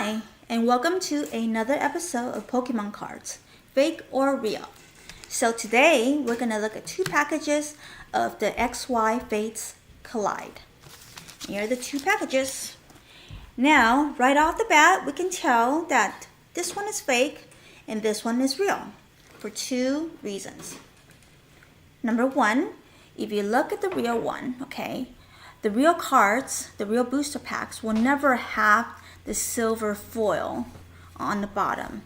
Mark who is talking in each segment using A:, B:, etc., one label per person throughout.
A: Hi, and welcome to another episode of Pokemon Cards, Fake or Real. So today, we're going to look at two packages of the XY Fates Collide. Here are the two packages. Now, right off the bat, we can tell that this one is fake and this one is real for two reasons. Number one, if you look at the real one, okay, the real cards, the real booster packs will never have the silver foil on the bottom.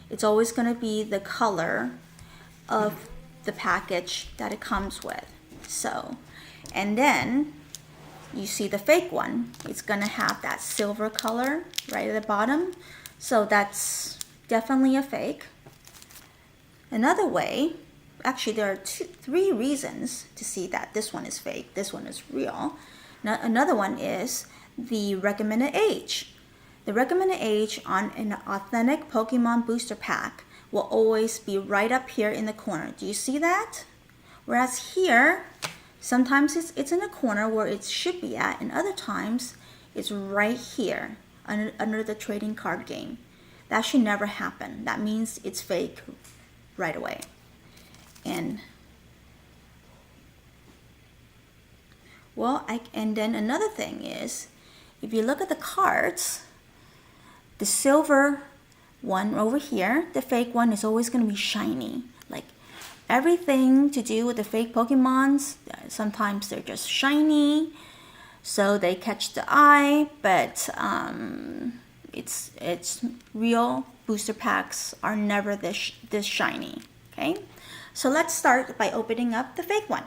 A: It's always going to be the color of the package that it comes with. So, and then you see the fake one, it's going to have that silver color right at the bottom. So that's definitely a fake. Another way, actually there are three reasons to see that this one is fake, this one is real. Now, another one is the recommended age. The recommended age on an authentic Pokemon booster pack will always be right up here in the corner. Do you see that? Whereas here, sometimes it's in a corner where it should be at, and other times it's right here under the trading card game. That should never happen. That means it's fake right away. And then another thing is, if you look at the cards, the silver one over here, the fake one, is always going to be shiny. Like everything to do with the fake Pokemons, sometimes they're just shiny, so they catch the eye, but it's real booster packs are never this shiny. Okay, so let's start by opening up the fake one.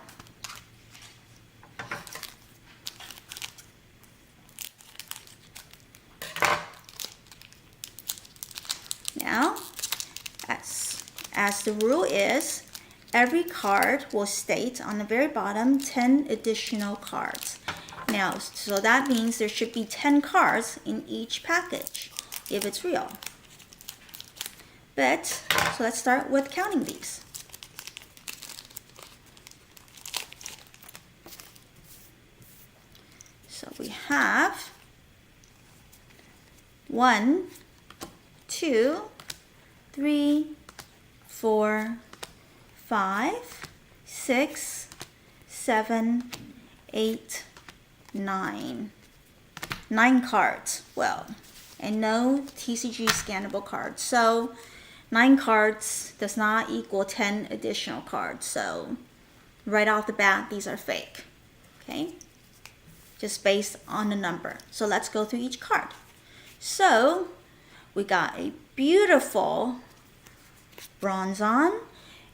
A: Now, as the rule is, every card will state on the very bottom 10 additional cards. Now, so that means there should be 10 cards in each package if it's real. But, so let's start with counting these. So we have 1, 2, 3, 4, 5, 6, 7, 8, 9. 9 cards. Well, and no TCG scannable cards. So 9 cards does not equal 10 additional cards. So right off the bat, these are fake. Okay? Just based on the number. So let's go through each card. So we got a beautiful Bronzong.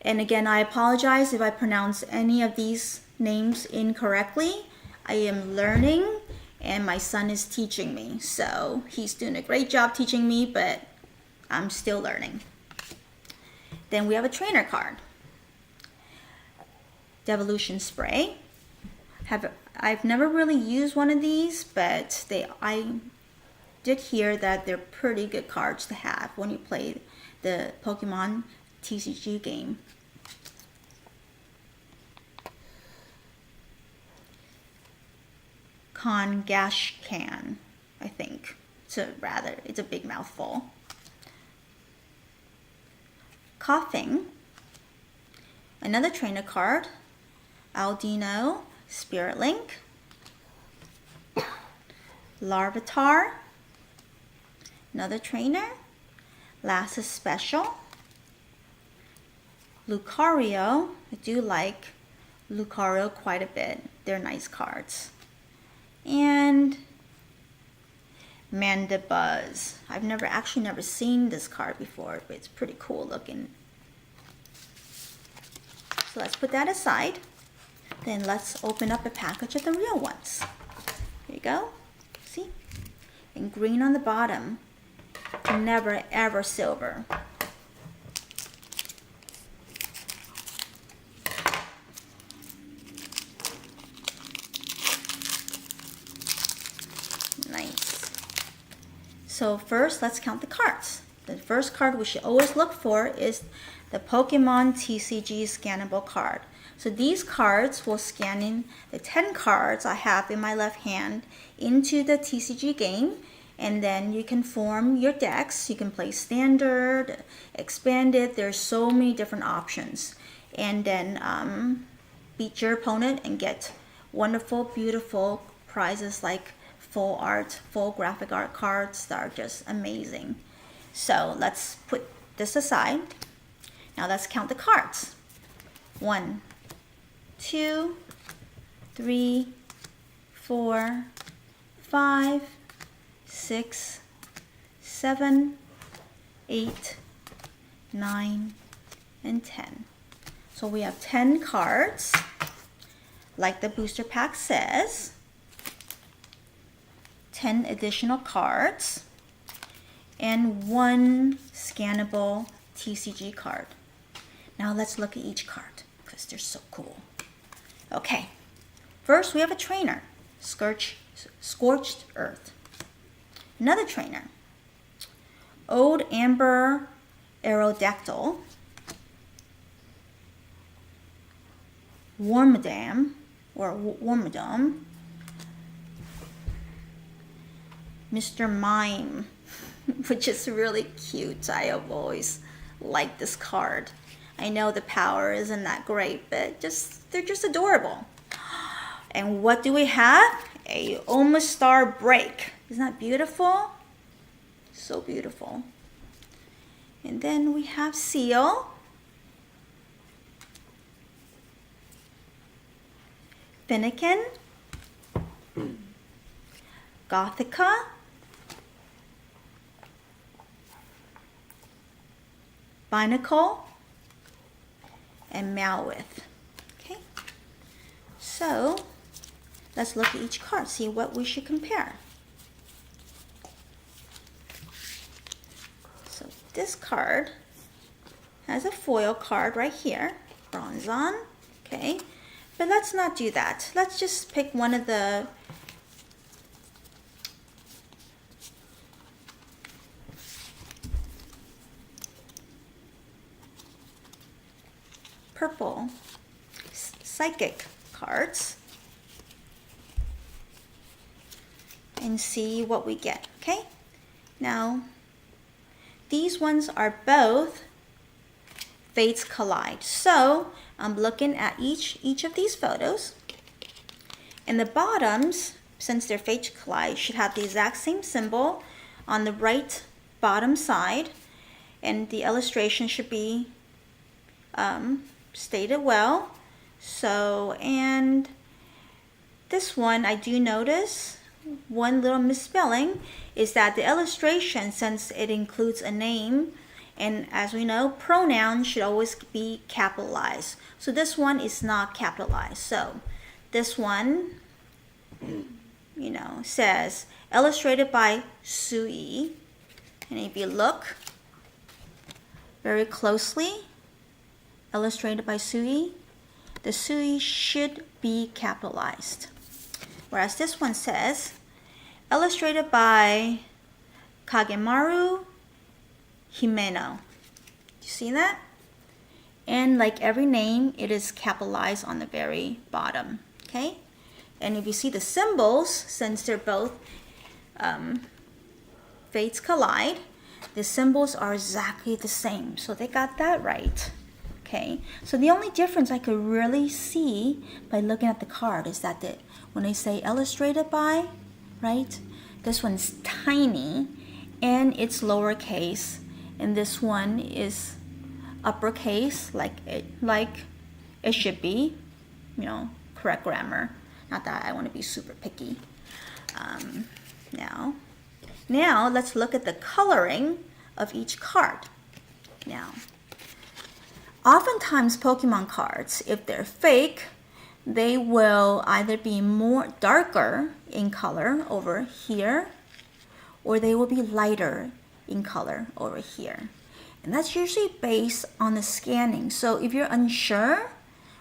A: And again, I apologize if I pronounce any of these names incorrectly. I am learning and my son is teaching me. So he's doing a great job teaching me, but I'm still learning. Then we have a trainer card. Devolution Spray. I've never really used one of these, but I did hear that they're pretty good cards to have when you play the Pokemon TCG game. Kangaskhan, I think. It's a big mouthful. Coughing. Another trainer card. Aldino, Spirit Link. Larvitar. Another trainer. Last is Special. Lucario. I do like Lucario quite a bit. They're nice cards. And Mandibuzz. I've never seen this card before, but it's pretty cool looking. So let's put that aside. Then let's open up a package of the real ones. Here you go. See? And green on the bottom. Never ever silver. Nice. So first, let's count the cards. The first card we should always look for is the Pokemon TCG scannable card. So these cards will scan in the 10 cards I have in my left hand into the TCG game, And then you can form your decks. You can play standard, expanded. There's so many different options. And then beat your opponent and get wonderful, beautiful prizes like full art, full graphic art cards that are just amazing. So let's put this aside. Now let's count the cards. 1, 2, 3, 4, 5, 6, 7, 8, 9, and 10. So we have 10 cards, like the booster pack says. 10 additional cards, and 1 scannable TCG card. Now let's look at each card, because they're so cool. Okay, first we have a trainer, Scorched Earth. Another trainer, Old Amber Aerodactyl. Wormadam, Mr. Mime, which is really cute. I have always liked this card. I know the power isn't that great, but they're just adorable. And what do we have? A Omastar Break. Isn't that beautiful? So beautiful. And then we have Seal. Finnegan. Gothica. Binacle. And Malwith. Okay, so let's look at each card, see what we should compare. So this card has a foil card right here, Bronzong. Okay, but let's not do that. Let's just pick one of the purple psychic cards and see what we get. Okay, now these ones are both Fates Collide. So I'm looking at each of these photos, and the bottoms, since they're Fates Collide, should have the exact same symbol on the right bottom side, and the illustration should be stated well. So, and this one I do notice one little misspelling is that the illustration, since it includes a name, and as we know, pronouns should always be capitalized. So this one is not capitalized. So this one, you know, says illustrated by Sui. And if you look very closely, illustrated by Sui, the Sui should be capitalized. Whereas this one says illustrated by Kagemaru Himeno. You see that? And like every name, it is capitalized on the very bottom. Okay? And if you see the symbols, since they're both Fates Collide, the symbols are exactly the same. So they got that right. Okay, so the only difference I could really see by looking at the card is that when they say illustrated by, right, this one's tiny and it's lowercase, and this one is uppercase, like it should be, you know, correct grammar. Not that I want to be super picky. Now let's look at the coloring of each card. Now, oftentimes Pokemon cards, if they're fake, they will either be more darker in color over here, or they will be lighter in color over here. And that's usually based on the scanning. So if you're unsure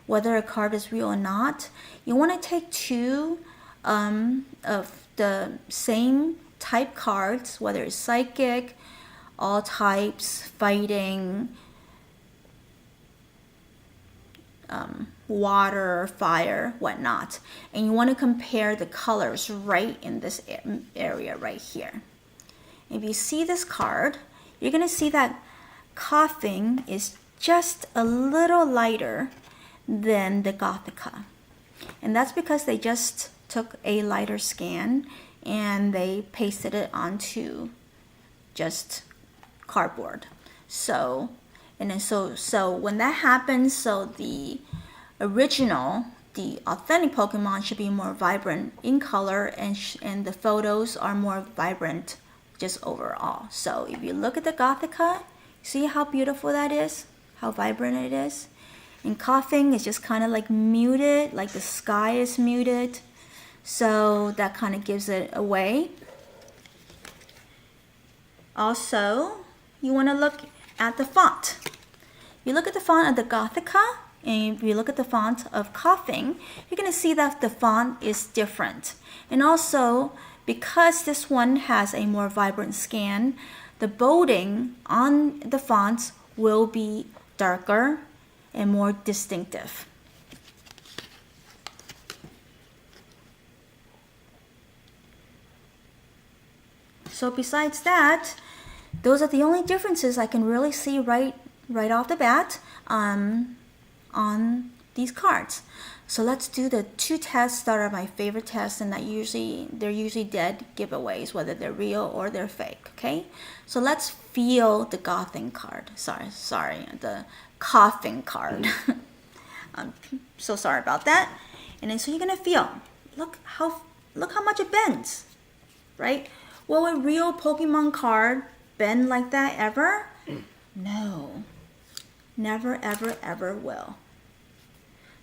A: whether a card is real or not, you want to take two of the same type cards, whether it's psychic, all types, fighting, water, fire, whatnot, and you want to compare the colors right in this area right here. if you see this card, you're going to see that Coughing is just a little lighter than the Gothika. And that's because they just took a lighter scan and they pasted it onto just cardboard. So when that happens, so the original, the authentic Pokemon should be more vibrant in color, and the photos are more vibrant just overall. So if you look at the Gothika, see how beautiful that is, how vibrant it is. And Coughing is just kind of like muted, like the sky is muted. So that kind of gives it away. Also, you want to look at the font. You look at the font of the Gothika, and if you look at the font of Coughing, you're going to see that the font is different. And also, because this one has a more vibrant scan, the bolding on the fonts will be darker and more distinctive. So besides that, those are the only differences I can really see right off the bat on these cards. So let's do the two tests that are my favorite tests, and they're usually dead giveaways, whether they're real or they're fake. Okay, so let's feel the Gothing card. Sorry, the Coughing card. I'm so sorry about that. And then so you're gonna feel. Look how much it bends, right? Will a real Pokemon card bend like that ever? No, never, ever, ever will.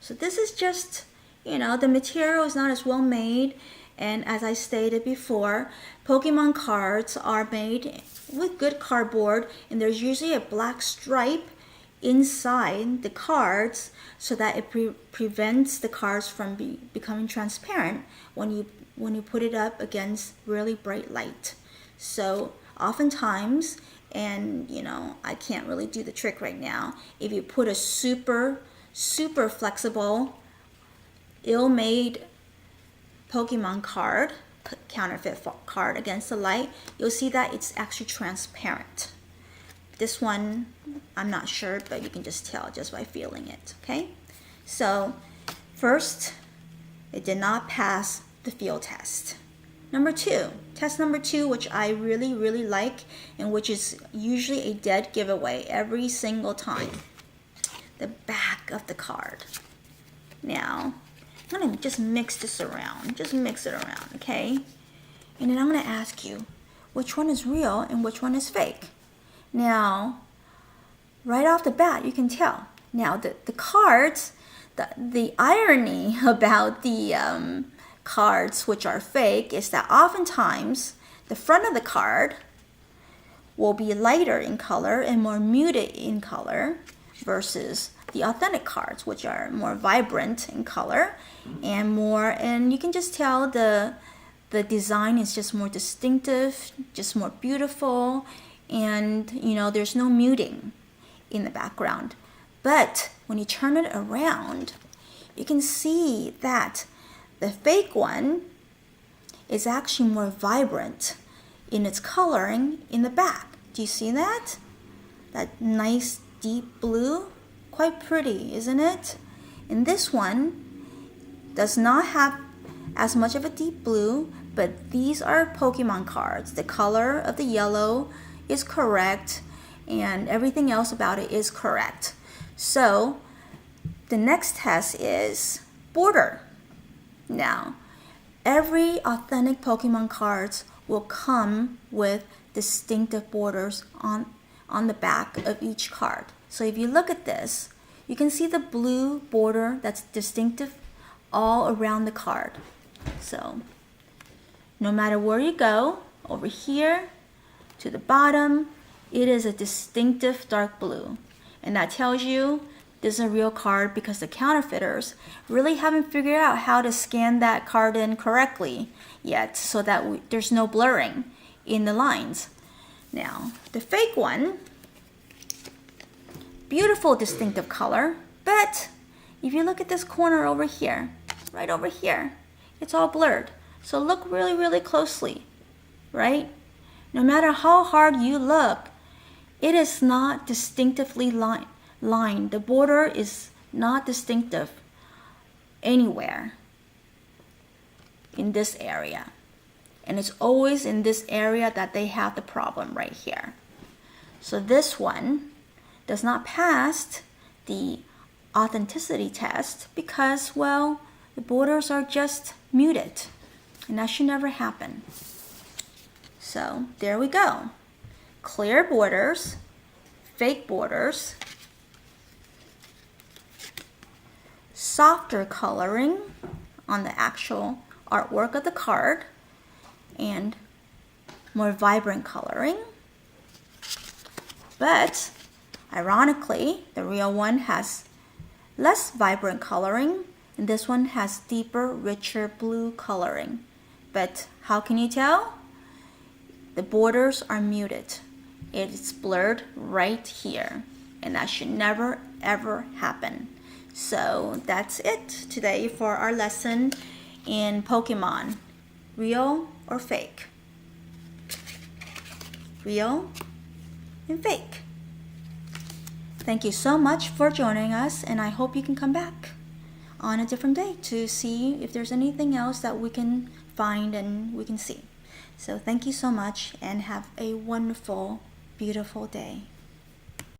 A: So this is just, the material is not as well made. And as I stated before, Pokemon cards are made with good cardboard, and there's usually a black stripe inside the cards so that it prevents the cards from becoming transparent when you put it up against really bright light. So oftentimes, and I can't really do the trick right now, if you put a super flexible, ill-made Pokemon card, counterfeit card against the light, you'll see that it's actually transparent. This one, I'm not sure, but you can just tell just by feeling it, okay? So first, it did not pass the feel test. Test number two, which I really, really like, and which is usually a dead giveaway every single time. The back of the card. Now, I'm going to just mix this around. Just mix it around, okay? And then I'm going to ask you, which one is real and which one is fake? Now, right off the bat, you can tell. Now, the cards, the irony about the cards which are fake is that oftentimes the front of the card will be lighter in color and more muted in color versus the authentic cards, which are more vibrant in color and you can just tell the design is just more distinctive, just more beautiful, and there's no muting in the background. But when you turn it around, you can see that the fake one is actually more vibrant in its coloring in the back. Do you see that? That nice deep blue? Quite pretty, isn't it? And this one does not have as much of a deep blue, but these are Pokemon cards. The color of the yellow is correct, and everything else about it is correct. So the next test is border. Now, every authentic Pokemon cards will come with distinctive borders on the back of each card. So if you look at this, you can see the blue border that's distinctive all around the card. So no matter where you go, over here to the bottom, it is a distinctive dark blue. And that tells you this is a real card because the counterfeiters really haven't figured out how to scan that card in correctly yet so that there's no blurring in the lines. Now, the fake one, beautiful distinctive color, but if you look at this corner over here, right over here, it's all blurred. So look really, really closely, right? No matter how hard you look, it is not distinctively lined. The border is not distinctive anywhere in this area. And it's always in this area that they have the problem right here. So this one does not pass the authenticity test because, well, the borders are just muted. And that should never happen. So there we go. Clear borders, fake borders, softer coloring on the actual artwork of the card, and more vibrant coloring. But ironically, the real one has less vibrant coloring, and this one has deeper, richer blue coloring. But how can you tell? The borders are muted. It's blurred right here, and that should never ever happen. So that's it today for our lesson in Pokemon. Real or fake? Real and fake. Thank you so much for joining us, and I hope you can come back on a different day to see if there's anything else that we can find and we can see. So thank you so much, and have a wonderful, beautiful day.